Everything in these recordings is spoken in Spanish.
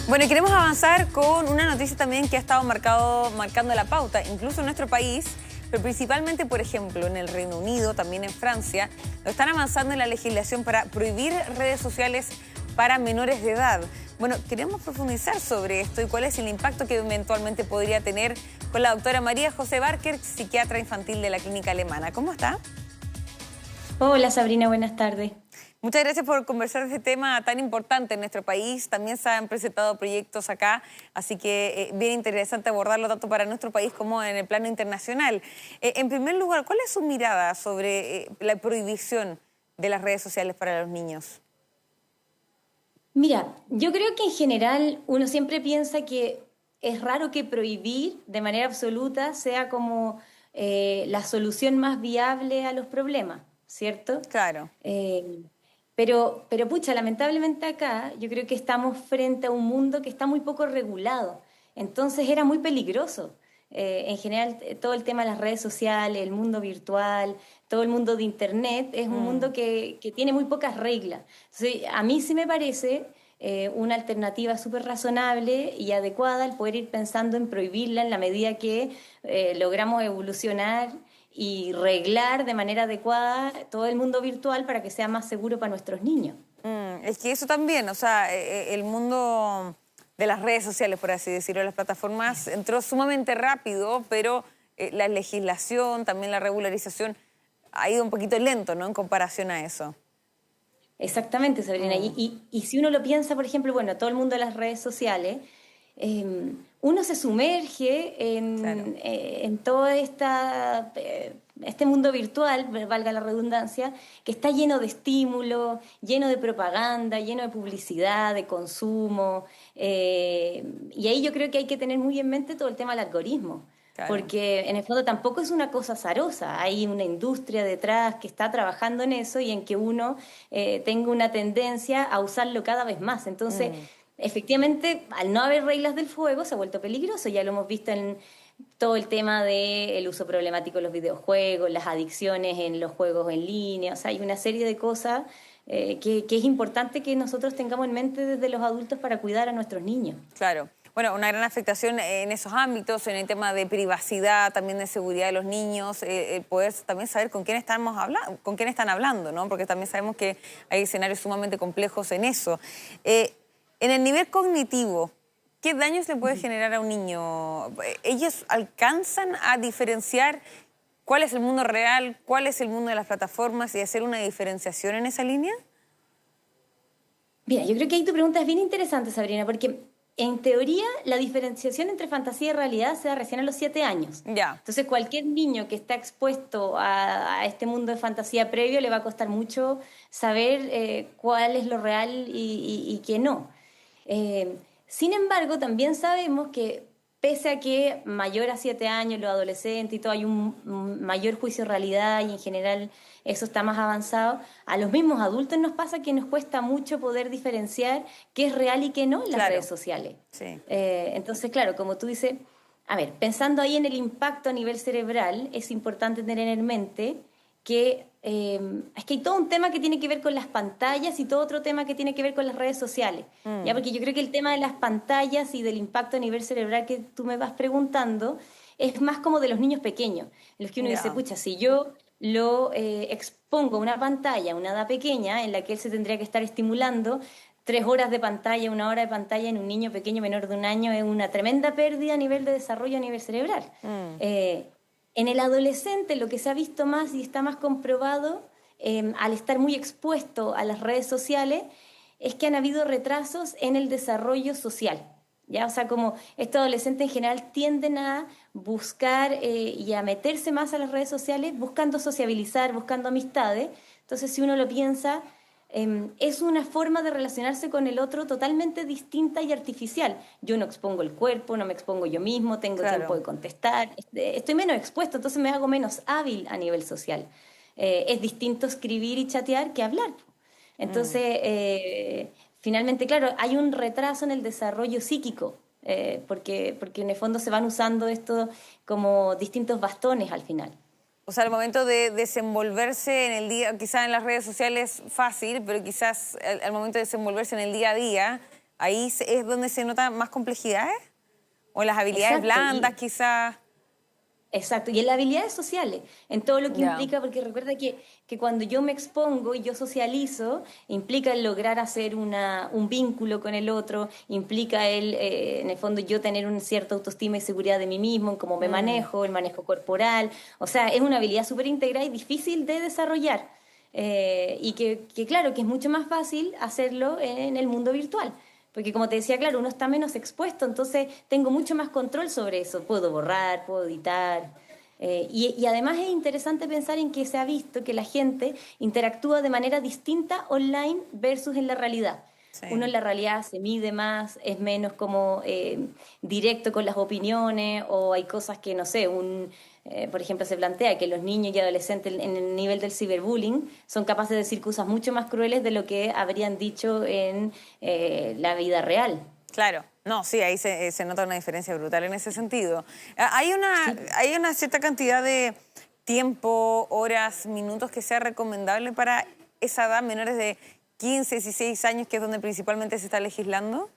Bueno, y queremos avanzar con una noticia también que ha estado marcando la pauta, incluso en nuestro país, pero principalmente, por ejemplo, en el Reino Unido, también en Francia, están avanzando en la legislación para prohibir redes sociales para menores de edad. Bueno, queremos profundizar sobre esto y cuál es el impacto que eventualmente podría tener con la doctora María José Barker, psiquiatra infantil de la Clínica Alemana. ¿Cómo está? Hola Sabrina, buenas tardes. Muchas gracias por conversar de este tema tan importante en nuestro país. También se han presentado proyectos acá, así que bien interesante abordarlo tanto para nuestro país como en el plano internacional. En primer lugar, ¿cuál es su mirada sobre la prohibición de las redes sociales para los niños? Mira, yo creo que en general uno siempre piensa que es raro que prohibir de manera absoluta sea como la solución más viable a los problemas, ¿cierto? Claro. Pero pucha, lamentablemente acá yo creo que estamos frente a un mundo que está muy poco regulado. Entonces era muy peligroso. En general, todo el tema de las redes sociales, el mundo virtual, todo el mundo de Internet, es un mundo que tiene muy pocas reglas. Entonces, a mí sí me parece una alternativa súper razonable y adecuada el poder ir pensando en prohibirla en la medida que logramos evolucionar y reglar de manera adecuada todo el mundo virtual para que sea más seguro para nuestros niños. Es que eso también, o sea, el mundo de las redes sociales, por así decirlo, las plataformas, entró sumamente rápido, pero la legislación, también la regularización, ha ido un poquito lento, ¿no?, en comparación a eso. Exactamente, Sabrina. Y si uno lo piensa, por ejemplo, bueno, todo el mundo de las redes sociales, uno se sumerge Claro. en todo este mundo virtual, valga la redundancia, que está lleno de estímulos, lleno de propaganda, lleno de publicidad, de consumo. Y ahí yo creo que hay que tener muy en mente todo el tema del algoritmo. Claro. Porque en el fondo tampoco es una cosa azarosa, hay una industria detrás que está trabajando en eso y en que uno tenga una tendencia a usarlo cada vez más. Entonces, efectivamente, al no haber reglas del juego se ha vuelto peligroso, ya lo hemos visto en todo el tema del uso problemático de los videojuegos, las adicciones en los juegos en línea, o sea, hay una serie de cosas que es importante que nosotros tengamos en mente desde los adultos para cuidar a nuestros niños. Claro. Bueno, una gran afectación en esos ámbitos, en el tema de privacidad, también de seguridad de los niños, poder también saber con quién estamos hablando, con quién están hablando, ¿no? Porque también sabemos que hay escenarios sumamente complejos en eso. En el nivel cognitivo, ¿qué daños le puede generar a un niño? ¿Ellos alcanzan a diferenciar cuál es el mundo real, cuál es el mundo de las plataformas y hacer una diferenciación en esa línea? Mira, yo creo que ahí tu pregunta es bien interesante, Sabrina, porque en teoría la diferenciación entre fantasía y realidad se da recién a los 7 años. Ya. Entonces cualquier niño que está expuesto a este mundo de fantasía previo le va a costar mucho saber cuál es lo real y qué no. Sin embargo, también sabemos que pese a que mayor a 7 años, los adolescentes y todo, hay un mayor juicio de realidad y en general eso está más avanzado, a los mismos adultos nos pasa que nos cuesta mucho poder diferenciar qué es real y qué no en las Claro. redes sociales. Sí. Entonces, claro, como tú dices, a ver, pensando ahí en el impacto a nivel cerebral, es importante tener en mente que es que hay todo un tema que tiene que ver con las pantallas y todo otro tema que tiene que ver con las redes sociales. ¿Ya? Porque yo creo que el tema de las pantallas y del impacto a nivel cerebral que tú me vas preguntando es más como de los niños pequeños, en los que uno dice, Ya. pucha, si yo lo expongo a una pantalla a una edad pequeña en la que él se tendría que estar estimulando, 3 horas de pantalla, 1 hora de pantalla en un niño pequeño menor de 1 año es una tremenda pérdida a nivel de desarrollo, a nivel cerebral. En el adolescente lo que se ha visto más y está más comprobado al estar muy expuesto a las redes sociales es que han habido retrasos en el desarrollo social. ¿Ya? O sea, como estos adolescentes en general tienden a buscar y a meterse más a las redes sociales buscando sociabilizar, buscando amistades. Entonces, si uno lo piensa, es una forma de relacionarse con el otro totalmente distinta y artificial. Yo no expongo el cuerpo, no me expongo yo mismo, tengo Claro. tiempo de contestar, estoy menos expuesto, entonces me hago menos hábil a nivel social. Es distinto escribir y chatear que hablar. Entonces, finalmente, claro, hay un retraso en el desarrollo psíquico, porque en el fondo se van usando esto como distintos bastones al final. O sea, al momento de desenvolverse en el día, quizás en las redes sociales fácil, pero quizás al momento de desenvolverse en el día a día, es donde se notan más complejidades, o en las habilidades Exacto, blandas quizás. exacto, y en las habilidades sociales, en todo lo que Ya. implica, porque recuerda que cuando yo me expongo y yo socializo, implica el lograr hacer un vínculo con el otro, implica en el fondo yo tener una cierta autoestima y seguridad de mí mismo, en cómo me manejo, el manejo corporal, o sea, es una habilidad súper integrada y difícil de desarrollar, y que claro, que es mucho más fácil hacerlo en el mundo virtual. Porque como te decía, claro, uno está menos expuesto, entonces tengo mucho más control sobre eso. Puedo borrar, puedo editar. Y además es interesante pensar en que se ha visto que la gente interactúa de manera distinta online versus en la realidad. Uno Sí. en la realidad se mide más, es menos como directo con las opiniones, o hay cosas que, no sé, por ejemplo, se plantea que los niños y adolescentes en el nivel del ciberbullying son capaces de decir cosas mucho más crueles de lo que habrían dicho en la vida real. Claro, no, sí, ahí se nota una diferencia brutal en ese sentido. Sí. Hay una cierta cantidad de tiempo, horas, minutos que sea recomendable para esa edad, menores de 15, 16 años, que es donde principalmente se está legislando.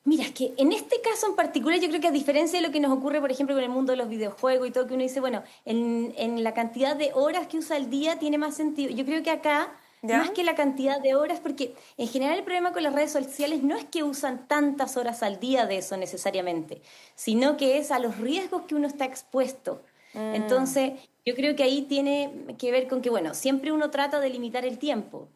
Mira, es que en este caso en particular yo creo que a diferencia de lo que nos ocurre, por ejemplo, con el mundo de los videojuegos y todo, que uno dice, bueno, en la cantidad de horas que usa al día tiene más sentido. Yo creo que acá, ¿Ya? más que la cantidad de horas, porque en general el problema con las redes sociales no es que usan tantas horas al día de eso necesariamente, sino que es a los riesgos que uno está expuesto. Mm, Entonces, yo creo que ahí tiene que ver con que, bueno, siempre uno trata de limitar el tiempo.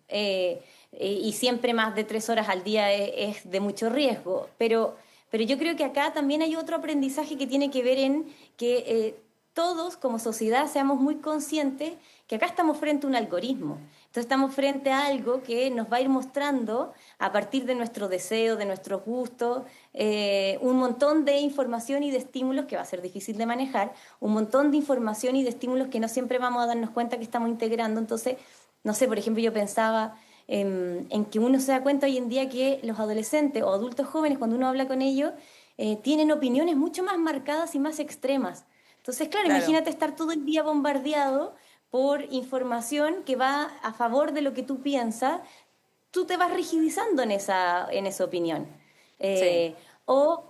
Y siempre más de 3 horas al día es de mucho riesgo. Pero yo creo que acá también hay otro aprendizaje que tiene que ver en que todos como sociedad seamos muy conscientes que acá estamos frente a un algoritmo. Entonces estamos frente a algo que nos va a ir mostrando a partir de nuestro deseo, de nuestros gustos, un montón de información y de estímulos que va a ser difícil de manejar, un montón de información y de estímulos que no siempre vamos a darnos cuenta que estamos integrando. Entonces, no sé, por ejemplo, yo pensaba en que uno se da cuenta hoy en día que los adolescentes o adultos jóvenes, cuando uno habla con ellos, tienen opiniones mucho más marcadas y más extremas. Entonces, claro, claro. imagínate estar todo el día bombardeado por información que va a favor de lo que tú piensas, tú te vas rigidizando en esa opinión. Sí.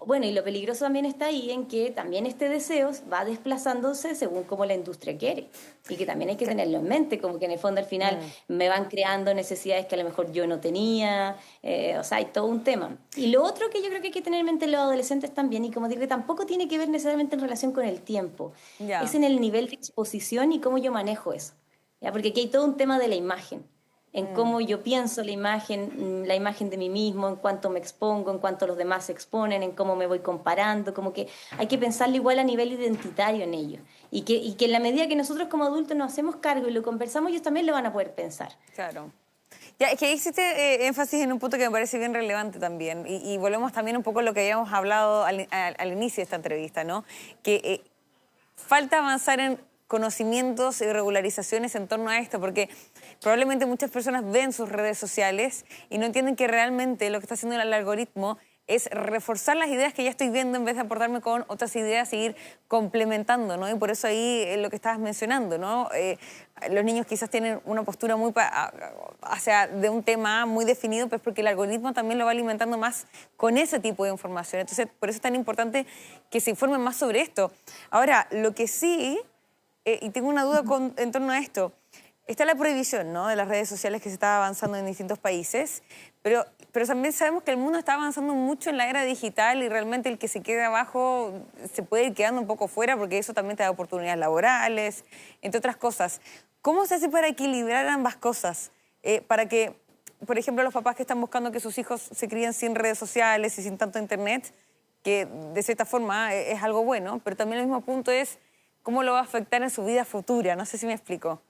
Bueno, y lo peligroso también está ahí en que también este deseo va desplazándose según como la industria quiere. Y que también hay que tenerlo en mente, como que en el fondo al final Mm. me van creando necesidades que a lo mejor yo no tenía, o sea, hay todo un tema. Y lo otro que yo creo que hay que tener en mente los adolescentes también, y como digo, que tampoco tiene que ver necesariamente en relación con el tiempo, es Ya. en el nivel de exposición y cómo yo manejo eso. ¿Ya? Porque aquí hay todo un tema de la imagen en Mm. cómo yo pienso la imagen de mí mismo, en cuánto me expongo, en cuánto los demás se exponen, en cómo me voy comparando, como que hay que pensarlo igual a nivel identitario en ello. Y que en la medida que nosotros como adultos nos hacemos cargo y lo conversamos, ellos también lo van a poder pensar. Claro. Ya, es que ahí hiciste énfasis en un punto que me parece bien relevante también, y volvemos también un poco a lo que habíamos hablado al inicio de esta entrevista, ¿no? Que falta avanzar en conocimientos y regularizaciones en torno a esto, porque probablemente muchas personas ven sus redes sociales y no entienden que realmente lo que está haciendo el algoritmo es reforzar las ideas que ya estoy viendo en vez de aportarme con otras ideas e ir complementando, ¿no? Y por eso ahí lo que estabas mencionando, ¿no? Los niños quizás tienen una postura muy hacia de un tema muy definido, pues porque el algoritmo también lo va alimentando más con ese tipo de información. Entonces, por eso es tan importante que se informen más sobre esto. Ahora, lo que sí, y tengo una duda en torno a esto, está la prohibición, ¿no?, de las redes sociales que se está avanzando en distintos países, pero también sabemos que el mundo está avanzando mucho en la era digital y realmente el que se quede abajo se puede ir quedando un poco fuera porque eso también te da oportunidades laborales, entre otras cosas. ¿Cómo se hace para equilibrar ambas cosas? Para que, por ejemplo, los papás que están buscando que sus hijos se críen sin redes sociales y sin tanto internet, que de cierta forma es algo bueno, pero también el mismo punto es cómo lo va a afectar en su vida futura. No sé si me explico.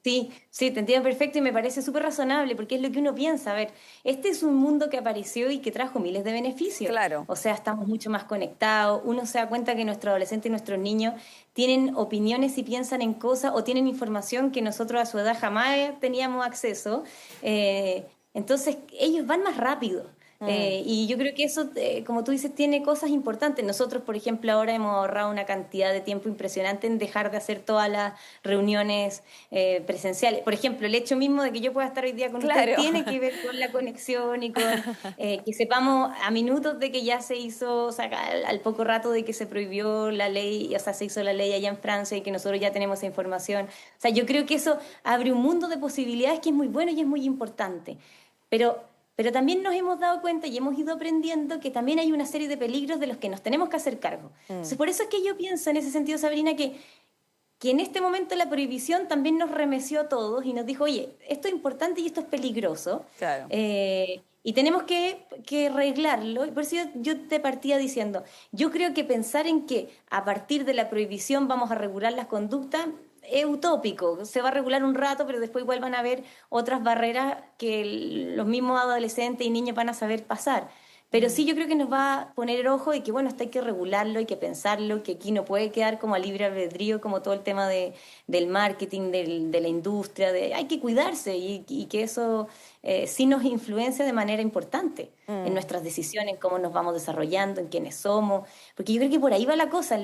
Sí, sí, te entiendo perfecto y me parece súper razonable porque es lo que uno piensa. A ver, este es un mundo que apareció y que trajo miles de beneficios. Claro. O sea, estamos mucho más conectados. Uno se da cuenta que nuestros adolescentes y nuestros niños tienen opiniones y piensan en cosas o tienen información que nosotros a su edad jamás teníamos acceso. Entonces, ellos van más rápido. Y yo creo que eso, como tú dices, tiene cosas importantes. Nosotros, por ejemplo, ahora hemos ahorrado una cantidad de tiempo impresionante en dejar de hacer todas las reuniones presenciales. Por ejemplo, el hecho mismo de que yo pueda estar hoy día con Claro. ustedes tiene que ver con la conexión y con que sepamos a minutos de que ya se hizo, o sea, al poco rato de que se prohibió la ley, o sea, se hizo la ley allá en Francia y que nosotros ya tenemos esa información. O sea, yo creo que eso abre un mundo de posibilidades que es muy bueno y es muy importante. Pero también nos hemos dado cuenta y hemos ido aprendiendo que también hay una serie de peligros de los que nos tenemos que hacer cargo. Entonces, por eso es que yo pienso en ese sentido, Sabrina, que en este momento la prohibición también nos remeció a todos y nos dijo, oye, esto es importante y esto es peligroso. Claro. Y tenemos que arreglarlo. Y por eso yo te partía diciendo, yo creo que pensar en que a partir de la prohibición vamos a regular las conductas es utópico. Se va a regular un rato, pero después igual van a haber otras barreras que los mismos adolescentes y niños van a saber pasar. Pero sí yo creo que nos va a poner ojo y que bueno, esto hay que regularlo, hay que pensarlo, que aquí no puede quedar como a libre albedrío, como todo el tema del marketing, de la industria, hay que cuidarse y que eso sí nos influencia de manera importante en nuestras decisiones, en cómo nos vamos desarrollando, en quiénes somos, porque yo creo que por ahí va la cosa,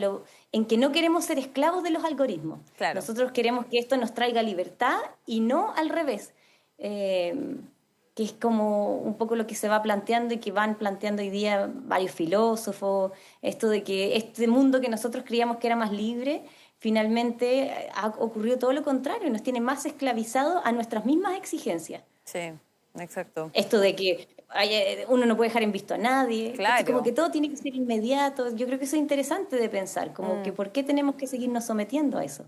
en que no queremos ser esclavos de los algoritmos. Claro. Nosotros queremos que esto nos traiga libertad y no al revés. Que es como un poco lo que se va planteando y que van planteando hoy día varios filósofos, esto de que este mundo que nosotros creíamos que era más libre, finalmente ha ocurrido todo lo contrario, nos tiene más esclavizados a nuestras mismas exigencias. Sí, exacto. Esto de que uno no puede dejar en visto a nadie, Claro. como que todo tiene que ser inmediato, yo creo que eso es interesante de pensar, como que por qué tenemos que seguirnos sometiendo a eso.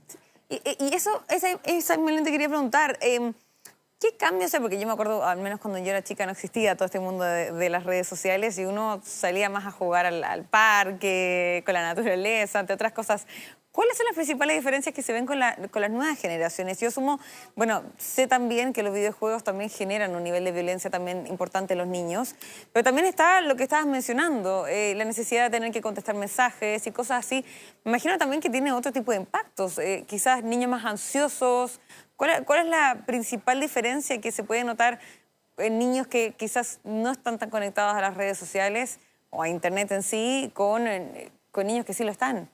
Y eso, esa te quería preguntar, ¿qué cambios hay? Porque yo me acuerdo, al menos cuando yo era chica, no existía todo este mundo de las redes sociales y uno salía más a jugar al parque, con la naturaleza, entre otras cosas. ¿Cuáles son las principales diferencias que se ven con las nuevas generaciones? Yo asumo, bueno, sé también que los videojuegos también generan un nivel de violencia también importante en los niños, pero también está lo que estabas mencionando, la necesidad de tener que contestar mensajes y cosas así. Me imagino también que tiene otro tipo de impactos, quizás niños más ansiosos. ¿Cuál es la principal diferencia que se puede notar en niños que quizás no están tan conectados a las redes sociales o a Internet en sí con niños que sí lo están?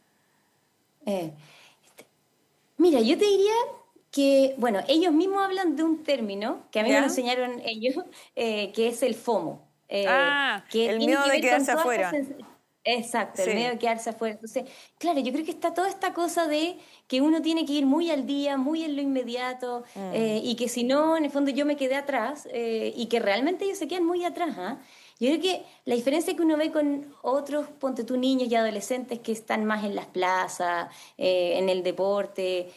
Mira, yo te diría que, bueno, ellos mismos hablan de un término que a mí ¿Ya? me lo enseñaron ellos, que es el FOMO. Que el tiene miedo que de ver quedarse con todas afuera. Exacto, Sí. el miedo de quedarse afuera. Entonces, claro, yo creo que está toda esta cosa de que uno tiene que ir muy al día, muy en lo inmediato, y que si no, en el fondo yo me quedé atrás, y que realmente ellos se quedan muy atrás, ¿ah? Yo creo que la diferencia que uno ve con otros, ponte tú, niños y adolescentes que están más en las plazas, en el deporte,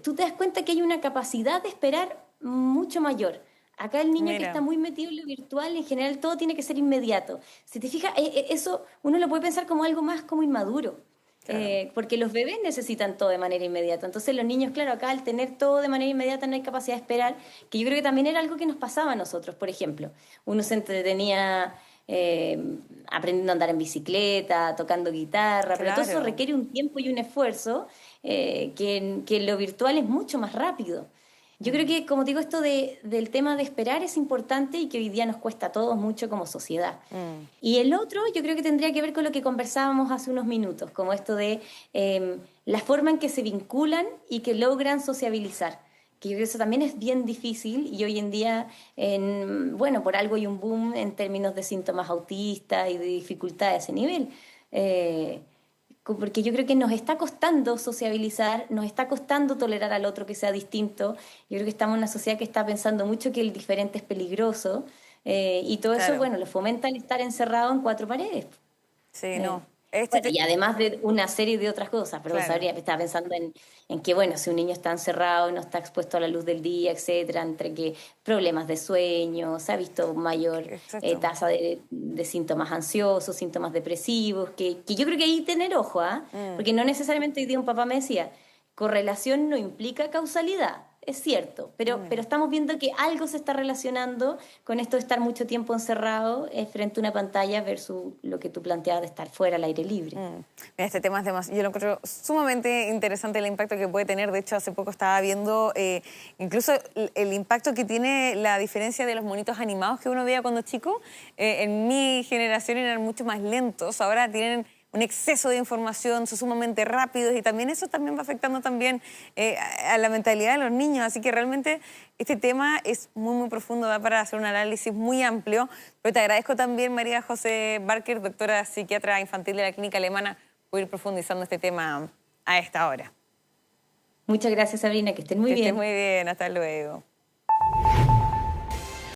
tú te das cuenta que hay una capacidad de esperar mucho mayor. Acá el niño que Mira. está muy metido en lo virtual, en general todo tiene que ser inmediato. Si te fijas, eso uno lo puede pensar como algo más como inmaduro. Claro. Porque los bebés necesitan todo de manera inmediata. Entonces los niños, claro, acá al tener todo de manera inmediata no hay capacidad de esperar, que yo creo que también era algo que nos pasaba a nosotros, por ejemplo. Uno se entretenía aprendiendo a andar en bicicleta, tocando guitarra, pero todo eso Claro. requiere un tiempo y un esfuerzo que en lo virtual es mucho más rápido. Yo creo que, como digo, esto del tema de esperar es importante y que hoy día nos cuesta a todos mucho como sociedad. Y el otro, yo creo que tendría que ver con lo que conversábamos hace unos minutos, como esto de la forma en que se vinculan y que logran sociabilizar. Que yo creo que eso también es bien difícil y hoy en día, bueno, por algo hay un boom en términos de síntomas autistas y de dificultad a ese nivel. Porque yo creo que nos está costando sociabilizar, nos está costando tolerar al otro que sea distinto. Yo creo que estamos en una sociedad que está pensando mucho que el diferente es peligroso y todo Claro. eso, bueno, lo fomenta el estar encerrado en cuatro paredes. Sí, no. Bueno, y además de una serie de otras cosas, pero Claro. estaba pensando en que, bueno, si un niño está encerrado, no está expuesto a la luz del día, etcétera, entre que problemas de sueño, se ha visto mayor Exacto. tasa de síntomas ansiosos, síntomas depresivos, que yo creo que ahí tener ojo, ¿ah? Porque no necesariamente hoy día un papá me decía, correlación no implica causalidad. es cierto, pero estamos viendo que algo se está relacionando con esto de estar mucho tiempo encerrado frente a una pantalla versus lo que tú planteabas de estar fuera al aire libre. Mira, este tema es yo lo encuentro sumamente interesante el impacto que puede tener. De hecho, hace poco estaba viendo incluso el impacto que tiene la diferencia de los monitos animados que uno veía cuando chico. En mi generación eran mucho más lentos, ahora tienen un exceso de información, son sumamente rápidos y también eso también va afectando también a la mentalidad de los niños. Así que realmente este tema es muy, muy profundo, da para hacer un análisis muy amplio. Pero te agradezco también, María José Barker, doctora psiquiatra infantil de la Clínica Alemana, por ir profundizando este tema a esta hora. Muchas gracias, Sabrina, que estén muy bien. Que estés muy bien, hasta luego.